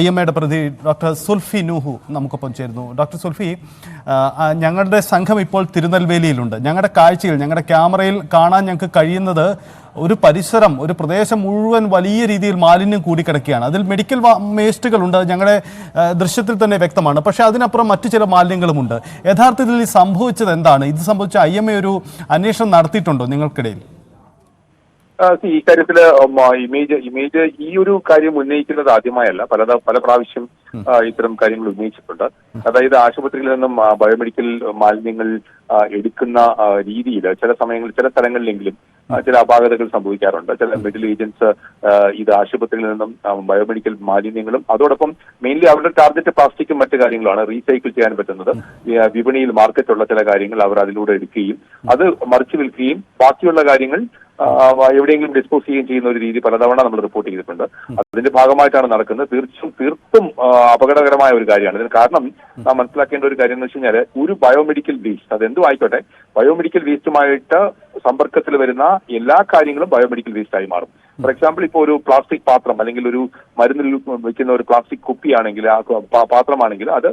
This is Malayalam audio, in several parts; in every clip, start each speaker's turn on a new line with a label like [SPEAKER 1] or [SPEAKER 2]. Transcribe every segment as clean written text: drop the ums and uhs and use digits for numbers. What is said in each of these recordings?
[SPEAKER 1] IMAയുടെ പ്രതി ഡോക്ടർ സുൽഫി നൂഹു നമുക്കൊപ്പം ചേരുന്നു. ഡോക്ടർ സുൽഫി, ഞങ്ങളുടെ സംഘം ഇപ്പോൾ തിരുനെൽവേലിയിലുണ്ട്. ഞങ്ങളുടെ കാഴ്ചയിൽ, ഞങ്ങളുടെ ക്യാമറയിൽ കാണാൻ ഞങ്ങൾക്ക് കഴിയുന്നത് ഒരു പരിസരം, ഒരു പ്രദേശം മുഴുവൻ വലിയ രീതിയിൽ മാലിന്യം കൂടിക്കിടക്കുകയാണ്. അതിൽ മെഡിക്കൽ വേസ്റ്റുകളുണ്ട്, ഞങ്ങളുടെ ദൃശ്യത്തിൽ തന്നെ വ്യക്തമാണ്. പക്ഷേ അതിനപ്പുറം മറ്റു ചില മാലിന്യങ്ങളുമുണ്ട്. യഥാർത്ഥത്തിൽ ഈ സംഭവിച്ചത് എന്താണ്? ഇത് സംബന്ധിച്ച് IMA ഒരു അന്വേഷണം നടത്തിയിട്ടുണ്ടോ നിങ്ങൾക്കിടയിൽ?
[SPEAKER 2] ഈ കാര്യത്തില് ഇമേജ് ഈ ഒരു കാര്യം ഉന്നയിക്കുന്നത് ആദ്യമായല്ല, പല പ്രാവശ്യം ഇത്തരം കാര്യങ്ങൾ ഉന്നയിച്ചിട്ടുണ്ട്. അതായത് ആശുപത്രിയിൽ നിന്നും ബയോമെഡിക്കൽ മാലിന്യങ്ങൾ എടുക്കുന്ന രീതിയിൽ ചില സമയങ്ങളിൽ ചില സ്ഥലങ്ങളിലെങ്കിലും ചില അപാകതകൾ സംഭവിക്കാറുണ്ട്. ചില മെഡിക്കൽ ഏജൻസ് ഇത് ആശുപത്രിയിൽ നിന്നും ബയോമെഡിക്കൽ മാലിന്യങ്ങളും അതോടൊപ്പം മെയിൻലി അവരുടെ ടാർഗറ്റ് പ്ലാസ്റ്റിക്കും മറ്റു കാര്യങ്ങളാണ് റീസൈക്കിൾ ചെയ്യാൻ പറ്റുന്നത്. വിപണിയിൽ മാർക്കറ്റുള്ള ചില കാര്യങ്ങൾ അവർ അതിലൂടെ എടുക്കുകയും അത് മറിച്ചു വിൽക്കുകയും ബാക്കിയുള്ള കാര്യങ്ങൾ എവിടെയെങ്കിലും ഡിസ്പോസ് ചെയ്യുന്ന ഒരു രീതി പലതവണ നമ്മൾ റിപ്പോർട്ട് ചെയ്തിട്ടുണ്ട്. അതിന്റെ ഭാഗമായിട്ടാണ് നടക്കുന്നത്. തീർത്തും അപകടകരമായ ഒരു കാര്യമാണ്. ഇതിന് കാരണം നാം മനസ്സിലാക്കേണ്ട ഒരു കാര്യം എന്ന് വെച്ച് കഴിഞ്ഞാൽ, ഒരു ബയോമെഡിക്കൽ വേസ്റ്റ് അതെന്തും ആയിക്കോട്ടെ, ബയോമെഡിക്കൽ വേസ്റ്റുമായിട്ട് സമ്പർക്കത്തിൽ വരുന്ന എല്ലാ കാര്യങ്ങളും ബയോമെഡിക്കൽ വേസ്റ്റ് ആയി മാറും. ഫോർ എക്സാമ്പിൾ, ഇപ്പോൾ ഒരു പ്ലാസ്റ്റിക് പാത്രം അല്ലെങ്കിൽ ഒരു മരുന്നിൽ വെക്കുന്ന ഒരു പ്ലാസ്റ്റിക് കുപ്പിയാണെങ്കിൽ, ആ പാത്രമാണെങ്കിൽ അത്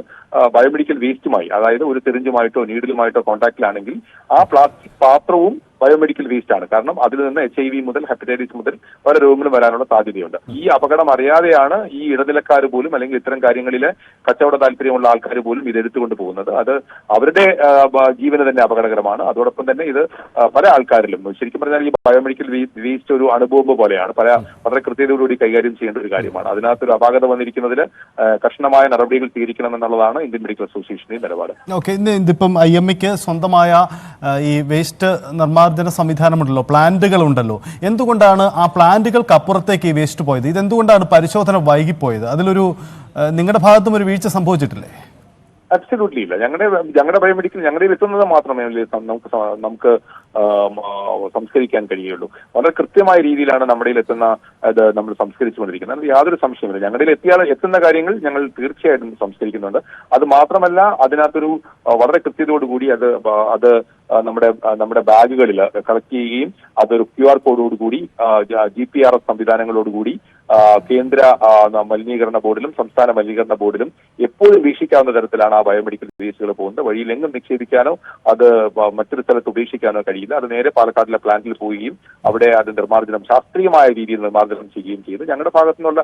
[SPEAKER 2] ബയോമെഡിക്കൽ വേസ്റ്റുമായി, അതായത് ഒരു സിറിഞ്ചുമായിട്ടോ നീഡിലുമായിട്ടോ കോൺടാക്റ്റിലാണെങ്കിൽ ആ പ്ലാസ്റ്റിക് പാത്രവും ബയോമെഡിക്കൽ വേസ്റ്റ് ആണ്. കാരണം അതിൽ നിന്ന് HIV മുതൽ ഹെപ്പറ്റൈറ്റിസ് മുതൽ പല രോഗങ്ങളും വരാനുള്ള സാധ്യതയുണ്ട്. ഈ അപകടം അറിയാതെയാണ് ഈ ഇടനിലക്കാർ പോലും അല്ലെങ്കിൽ ഇത്തരം കാര്യങ്ങളിലെ കച്ചവട താല്പര്യമുള്ള ആൾക്കാർ പോലും ഇത് എടുത്തുകൊണ്ട് പോകുന്നത്. അത് അവരുടെ ജീവന് തന്നെ അപകടകരമാണ്. അതോടൊപ്പം തന്നെ ഇത് പല ആൾക്കാരിലും, ശരിക്കും പറഞ്ഞാൽ ഈ ബയോമെഡിക്കൽ വേസ്റ്റ് ഒരു അണുബോംബ് പോലെയാണ്. വളരെ കൃത്യതയോടുകൂടി കൈകാര്യം ചെയ്യേണ്ട ഒരു കാര്യമാണ്. അതിനകത്തൊരു അപാകത വന്നിരിക്കുന്നതിൽ കർശനമായ നടപടികൾ സ്വീകരിക്കണമെന്നുള്ളതാണ് ഇന്ത്യൻ മെഡിക്കൽ അസോസിയേഷന്റെ നിലപാട്.
[SPEAKER 1] ഓക്കെ, ഇതിപ്പം IMAയ്ക്ക് സ്വന്തമായ ഈ വേസ്റ്റ് നിർമ്മാർജ്ജന സംവിധാനമുണ്ടല്ലോ, പ്ലാന്റുകളുണ്ടല്ലോ. എന്തുകൊണ്ടാണ് ആ പ്ലാന്റുകൾക്ക് അപ്പുറത്തേക്ക് ഈ വേസ്റ്റ് പോയത്? ഇതെന്തുകൊണ്ടാണ് പരിശോധന വൈകിപ്പോയത്? അതിലൊരു നിങ്ങളുടെ ഭാഗത്തും ഒരു വീഴ്ച സംഭവിച്ചിട്ടില്ലേ?
[SPEAKER 2] അബ്സല്യൂട്ട്ലി ഇല്ല. ഞങ്ങളുടെ ബയോമെഡിക്കൽ ഞങ്ങളുടെ എത്തുന്നത് മാത്രമേ നമുക്ക് സംസ്കരിക്കാൻ കഴിയുള്ളൂ. വളരെ കൃത്യമായ രീതിയിലാണ് നമ്മുടെ എത്തുന്ന അത് നമ്മൾ സംസ്കരിച്ചുകൊണ്ടിരിക്കുന്നത്. അത് യാതൊരു സംശയമില്ല. ഞങ്ങളുടെ എത്തുന്ന കാര്യങ്ങൾ ഞങ്ങൾ തീർച്ചയായിട്ടും സംസ്കരിക്കുന്നുണ്ട്. അത് മാത്രമല്ല, അതിനകത്തൊരു വളരെ കൃത്യതയോടുകൂടി അത് നമ്മുടെ ബാഗുകളിൽ കളക്ട് ചെയ്യുകയും അതൊരു QR കോഡോടുകൂടി GPRS സംവിധാനങ്ങളോടുകൂടി കേന്ദ്ര മലിനീകരണ ബോർഡിലും സംസ്ഥാന മലിനീകരണ ബോർഡിലും എപ്പോഴും വീക്ഷിക്കാവുന്ന തരത്തിലാണ് ആ ബയോമെഡിക്കൽ വേസ്റ്റുകൾ പോകുന്നത്. വഴിയിൽ എങ്ങും നിക്ഷേപിക്കാനോ അത് മറ്റൊരു സ്ഥലത്ത് ഉപേക്ഷിക്കാനോ കഴിയില്ല. അത് നേരെ പാലക്കാടിലെ പ്ലാന്റിൽ പോവുകയും അവിടെ അത് ശാസ്ത്രീയമായ രീതിയിൽ നിർമ്മാർജ്ജനം ചെയ്യുകയും ചെയ്ത് ഞങ്ങളുടെ ഭാഗത്തു നിന്നുള്ള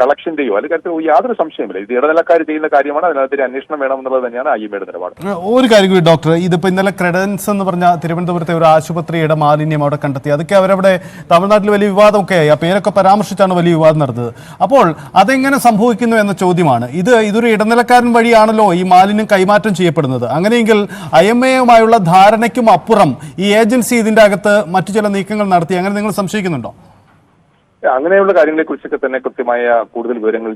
[SPEAKER 2] കളക്ഷന്റെയോ അല്ലെങ്കിൽ യാതൊരു സംശയമില്ല. ഇത് ഇടനിലക്കാർ ചെയ്യുന്ന കാര്യമാണ്. അതിനകത്തൊരു അന്വേഷണം വേണമെന്നുള്ളത് തന്നെയാണ് IMAയുടെ നിലപാട്.
[SPEAKER 1] ഒരു കാര്യം കൂടി ഡോക്ടർ, ഇതിപ്പോ ഇന്നലെ ക്രെഡൻസ് എന്ന് പറഞ്ഞ തിരുവനന്തപുരത്തെ ഒരു ആശുപത്രിയുടെ മാലിന്യം അവിടെ കണ്ടെത്തി. അതൊക്കെ അവരവിടെ തമിഴ്നാട്ടിൽ വലിയ വിവാദമൊക്കെ ആയി. ആ പേരൊക്കെ പരാമർശിച്ചാണ് വലിയ വിവാദം നടന്നത്. അപ്പോൾ അതെങ്ങനെ സംഭവിക്കുന്നു എന്ന ചോദ്യമാണ്. ഇതൊരു ഇടനിലക്കാരൻ വഴിയാണല്ലോ ഈ മാലിന്യം കൈമാറ്റം ചെയ്യപ്പെടുന്നത്. അങ്ങനെയെങ്കിൽ IMAയുമായുള്ള ധാരണയ്ക്കും അപ്പുറം ഈ ഏജൻസി ഇതിന്റെ അകത്ത് മറ്റു ചില നീക്കങ്ങൾ നടത്തി, അങ്ങനെ നിങ്ങൾ സംശയിക്കുന്നുണ്ടോ?
[SPEAKER 2] അങ്ങനെയുള്ള കാര്യങ്ങളെ കുറിച്ചൊക്കെ തന്നെ കൃത്യമായ കൂടുതൽ വിവരങ്ങൾ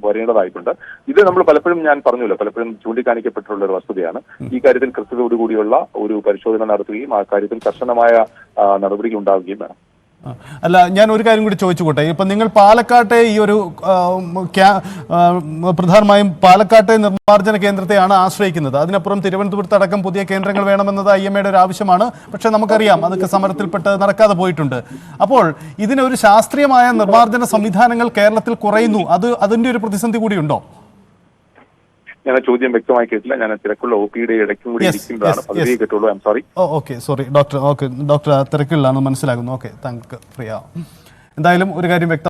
[SPEAKER 2] വരേണ്ടതായിട്ടുണ്ട്. ഇത് നമ്മൾ പലപ്പോഴും, ഞാൻ പറഞ്ഞല്ലോ, പലപ്പോഴും ചൂണ്ടിക്കാണിക്കപ്പെട്ടിട്ടുള്ള ഒരു വസ്തുതയാണ്. ഈ കാര്യത്തിൽ കൃത്യതയോടുകൂടിയുള്ള ഒരു പരിശോധന നടത്തുകയും ആ കാര്യത്തിൽ കർശനമായ നടപടികൾ ഉണ്ടാവുകയും വേണം.
[SPEAKER 1] അല്ല, ഞാൻ ഒരു കാര്യം കൂടി ചോദിച്ചുകൂട്ടെ. ഇപ്പം നിങ്ങൾ പാലക്കാട്ടെ ഈ ഒരു പ്രധാനമായും പാലക്കാട്ടെ നിർമ്മാർജ്ജന കേന്ദ്രത്തെയാണ് ആശ്രയിക്കുന്നത്. അതിനപ്പുറം തിരുവനന്തപുരത്ത് അടക്കം പുതിയ കേന്ദ്രങ്ങൾ വേണമെന്നത് IMAയുടെ ഒരു ആവശ്യമാണ്. പക്ഷെ നമുക്കറിയാം അതൊക്കെ സമരത്തിൽപ്പെട്ട് നടക്കാതെ പോയിട്ടുണ്ട്. അപ്പോൾ ഇതിനൊരു ശാസ്ത്രീയമായ നിർമ്മാർജ്ജന സംവിധാനങ്ങൾ കേരളത്തിൽ കുറയുന്നു. അതിന്റെ ഒരു പ്രതിസന്ധി കൂടിയുണ്ടോ?
[SPEAKER 2] ഞാൻ ചോദ്യം വ്യക്തമായി കേട്ടില്ല. ഞാൻ തിരക്കുള്ള OPയുടെ ഇടയ്ക്കും കൂടി ഇരിക്കുന്നതാണ്. പതിവേ കേട്ടുള്ളൂ. I'm sorry.
[SPEAKER 1] Sorry doctor. Doctor തിരക്കിലാണ്, മനസ്സിലാകുന്നു. Okay, thank Priya. എന്തായാലും ഒരു കാര്യം വ്യക്തം